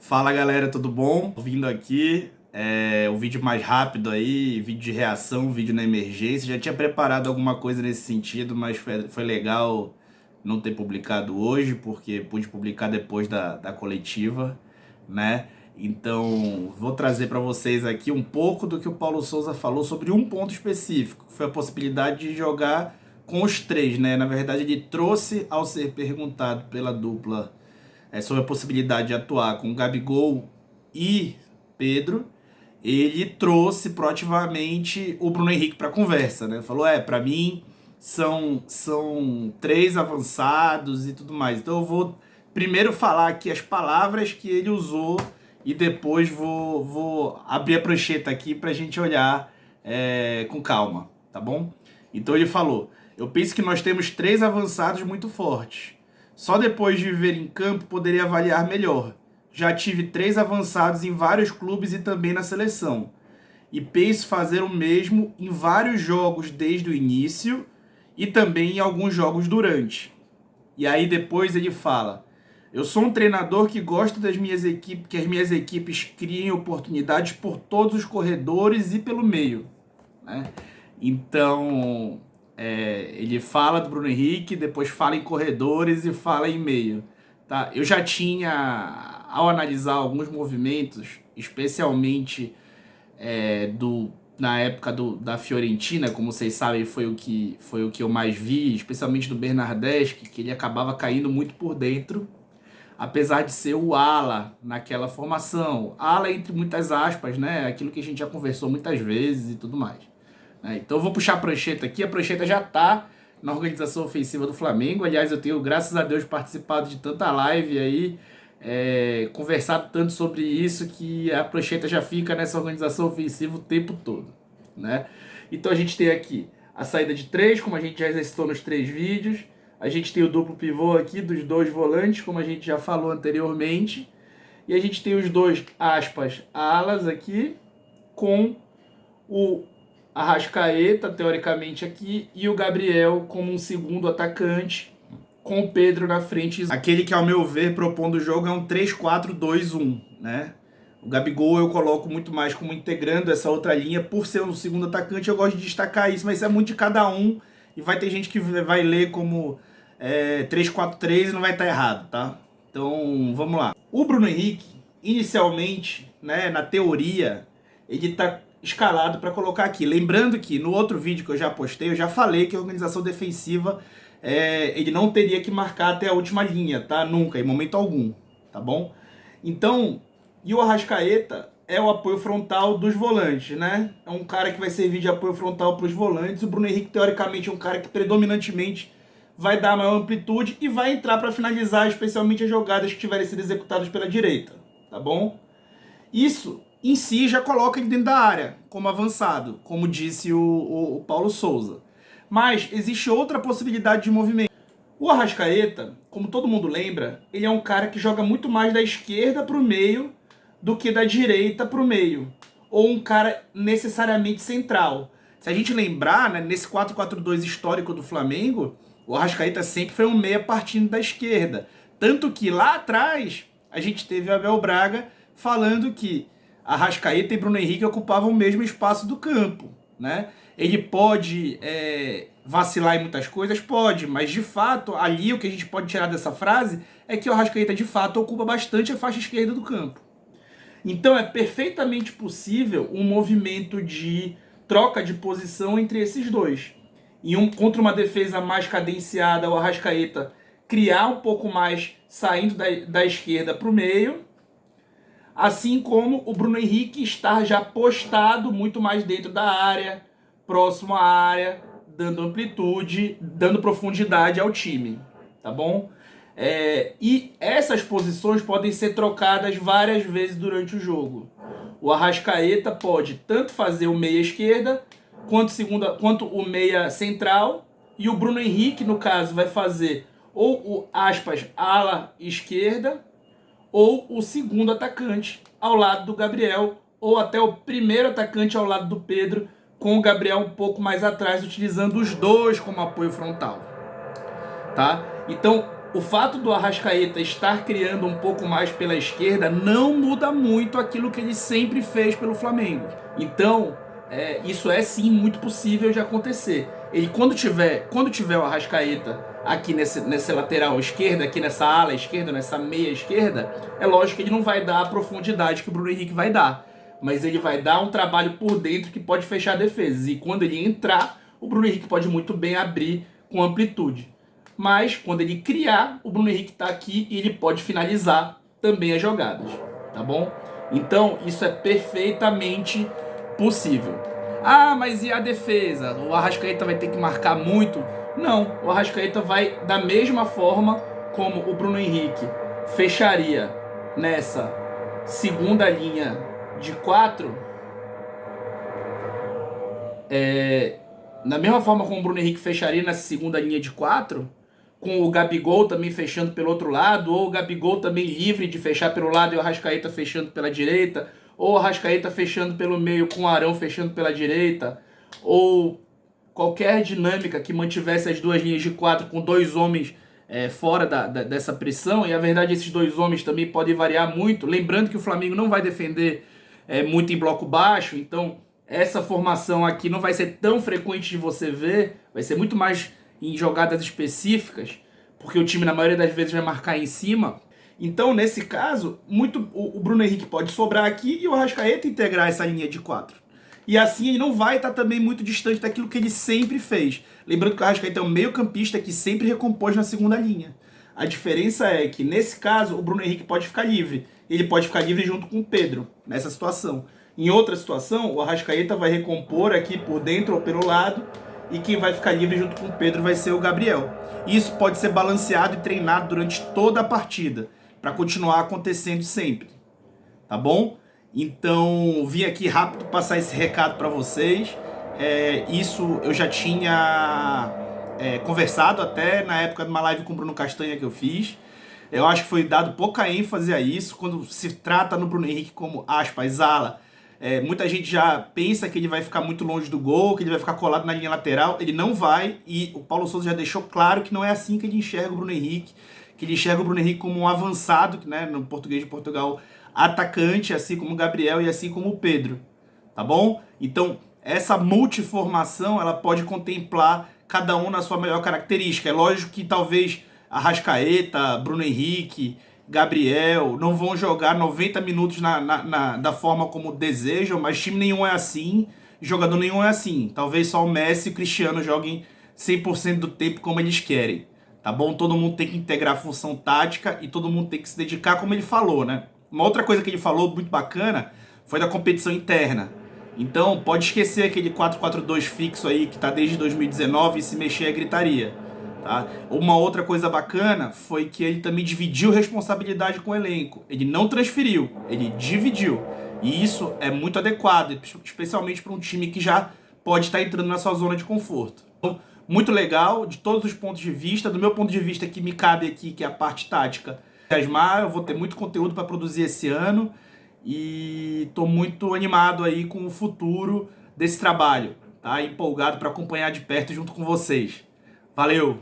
Fala galera, tudo bom? Vindo aqui, o vídeo mais rápido aí, vídeo de reação, vídeo na emergência. Já tinha preparado alguma coisa nesse sentido, mas foi legal não ter publicado hoje, porque pude publicar depois da coletiva, né? Então, vou trazer para vocês aqui um pouco do que o Paulo Souza falou sobre um ponto específico, que foi a possibilidade de jogar com os três, né? Na verdade, ele trouxe ao ser perguntado pela dupla sobre a possibilidade de atuar com Gabigol e Pedro, ele trouxe proativamente o Bruno Henrique para a conversa, né? Falou, para mim são três avançados e tudo mais. Então eu vou primeiro falar aqui as palavras que ele usou e depois vou abrir a prancheta aqui para a gente olhar com calma, tá bom? Então ele falou, eu penso que nós temos três avançados muito fortes. Só depois de viver em campo poderia avaliar melhor. Já tive três avançados em vários clubes e também na seleção. E penso fazer o mesmo em vários jogos desde o início e também em alguns jogos durante. E aí depois ele fala, eu sou um treinador que gosta das minhas equipes, que as minhas equipes criem oportunidades por todos os corredores e pelo meio, né? Então, ele fala do Bruno Henrique, depois fala em corredores e fala em meio. Tá? Eu já tinha, ao analisar alguns movimentos, especialmente na época da Fiorentina, como vocês sabem, foi o que eu mais vi, especialmente do Bernardeschi, que ele acabava caindo muito por dentro, apesar de ser o ala naquela formação. Ala entre muitas aspas, né? Aquilo que a gente já conversou muitas vezes e tudo mais. Então eu vou puxar a prancheta aqui, a prancheta já está na organização ofensiva do Flamengo. Aliás, eu tenho, graças a Deus, participado de tanta live aí, conversado tanto sobre isso, que a prancheta já fica nessa organização ofensiva o tempo todo, né? Então a gente tem aqui a saída de três, como a gente já exercitou nos três vídeos. A gente tem o duplo pivô aqui dos dois volantes, como a gente já falou anteriormente. E a gente tem os dois, aspas, alas aqui, com o Arrascaeta, teoricamente aqui, e o Gabriel como um segundo atacante, com o Pedro na frente. Aquele que, ao meu ver, propondo o jogo é um 3-4-2-1, né? O Gabigol eu coloco muito mais como integrando essa outra linha, por ser um segundo atacante, eu gosto de destacar isso, mas isso é muito de cada um, e vai ter gente que vai ler como 3-4-3 e não vai estar errado, tá? Então, vamos lá. O Bruno Henrique, inicialmente, né, na teoria, ele tá escalado para colocar aqui. Lembrando que no outro vídeo que eu já postei, eu já falei que a organização defensiva ele não teria que marcar até a última linha, tá? Nunca, em momento algum, tá bom? Então, e o Arrascaeta é o apoio frontal dos volantes, né? É um cara que vai servir de apoio frontal para os volantes. O Bruno Henrique, teoricamente, é um cara que predominantemente vai dar maior amplitude e vai entrar para finalizar, especialmente as jogadas que tiverem sido executadas pela direita, tá bom? Isso em si já coloca ele dentro da área, como avançado, como disse o Paulo Souza. Mas existe outra possibilidade de movimento. O Arrascaeta, como todo mundo lembra, ele é um cara que joga muito mais da esquerda para o meio do que da direita para o meio. Ou um cara necessariamente central. Se a gente lembrar, né, nesse 4-4-2 histórico do Flamengo, o Arrascaeta sempre foi um meia partindo da esquerda. Tanto que lá atrás a gente teve o Abel Braga falando que Arrascaeta e Bruno Henrique ocupavam o mesmo espaço do campo, né? Ele pode vacilar em muitas coisas? Pode, mas de fato, ali o que a gente pode tirar dessa frase é que o Arrascaeta de fato ocupa bastante a faixa esquerda do campo. Então é perfeitamente possível um movimento de troca de posição entre esses dois. E contra uma defesa mais cadenciada, o Arrascaeta criar um pouco mais saindo da esquerda para o meio, assim como o Bruno Henrique estar já postado muito mais dentro da área, próximo à área, dando amplitude, dando profundidade ao time, tá bom? E essas posições podem ser trocadas várias vezes durante o jogo. O Arrascaeta pode tanto fazer o meia esquerda, quanto o meia central, e o Bruno Henrique, no caso, vai fazer ou o, aspas, ala esquerda, ou o segundo atacante ao lado do Gabriel, ou até o primeiro atacante ao lado do Pedro, com o Gabriel um pouco mais atrás, utilizando os dois como apoio frontal, tá? Então, O fato do Arrascaeta estar criando um pouco mais pela esquerda não muda muito aquilo que ele sempre fez pelo Flamengo. Então, isso é sim muito possível de acontecer. Ele quando tiver o Arrascaeta aqui nesse lateral esquerda, aqui nessa ala esquerda, nessa meia esquerda, é lógico que ele não vai dar a profundidade que o Bruno Henrique vai dar. Mas ele vai dar um trabalho por dentro que pode fechar defesas. E quando ele entrar, o Bruno Henrique pode muito bem abrir com amplitude. Mas quando ele criar, o Bruno Henrique está aqui e ele pode finalizar também as jogadas, tá bom? Então isso é perfeitamente possível. Ah, mas e a defesa? O Arrascaeta vai ter que marcar muito? Não, o Arrascaeta vai da mesma forma como o Bruno Henrique fecharia nessa segunda linha de 4, na mesma forma como o Bruno Henrique fecharia nessa segunda linha de 4, com o Gabigol também fechando pelo outro lado, ou o Gabigol também livre de fechar pelo lado e o Arrascaeta fechando pela direita, ou o Arrascaeta fechando pelo meio com o Arão fechando pela direita, ou qualquer dinâmica que mantivesse as duas linhas de 4 com dois homens fora dessa pressão, e a verdade esses dois homens também podem variar muito, lembrando que o Flamengo não vai defender muito em bloco baixo, então essa formação aqui não vai ser tão frequente de você ver, vai ser muito mais em jogadas específicas, porque o time na maioria das vezes vai marcar em cima. Então nesse caso, o Bruno Henrique pode sobrar aqui e o Arrascaeta integrar essa linha de 4. E assim ele não vai estar também muito distante daquilo que ele sempre fez. Lembrando que o Arrascaeta é um meio campista que sempre recompôs na segunda linha. A diferença é que nesse caso o Bruno Henrique pode ficar livre. Ele pode ficar livre junto com o Pedro, nessa situação. Em outra situação, o Arrascaeta vai recompor aqui por dentro ou pelo lado, e quem vai ficar livre junto com o Pedro vai ser o Gabriel. Isso pode ser balanceado e treinado durante toda a partida, para continuar acontecendo sempre, tá bom? Então, vim aqui rápido passar esse recado para vocês. Isso eu já tinha conversado até na época de uma live com o Bruno Castanha que eu fiz. Eu acho que foi dado pouca ênfase a isso, quando se trata no Bruno Henrique como, aspas, ala. Muita gente já pensa que ele vai ficar muito longe do gol, que ele vai ficar colado na linha lateral. Ele não vai, e o Paulo Sousa já deixou claro que não é assim que ele enxerga o Bruno Henrique, que ele enxerga o Bruno Henrique como um avançado, né, no português de Portugal, atacante, assim como o Gabriel e assim como o Pedro, tá bom? Então, essa multiformação, ela pode contemplar cada um na sua melhor característica. É lógico que talvez Arrascaeta, Bruno Henrique, Gabriel não vão jogar 90 minutos da forma como desejam, mas time nenhum é assim, jogador nenhum é assim. Talvez só o Messi e o Cristiano joguem 100% do tempo como eles querem, tá bom? Todo mundo tem que integrar a função tática e todo mundo tem que se dedicar, como ele falou, né? Uma outra coisa que ele falou muito bacana foi da competição interna. Então pode esquecer aquele 4-4-2 fixo aí que tá desde 2019 e se mexer é gritaria. Tá? Uma outra coisa bacana foi que ele também dividiu responsabilidade com o elenco. Ele não transferiu, ele dividiu. E isso é muito adequado, especialmente para um time que já pode estar entrando na sua zona de conforto. Então, muito legal, de todos os pontos de vista. Do meu ponto de vista, que me cabe aqui, que é a parte tática. Eu vou ter muito conteúdo para produzir esse ano e estou muito animado aí com o futuro desse trabalho. Tá? Empolgado para acompanhar de perto junto com vocês. Valeu!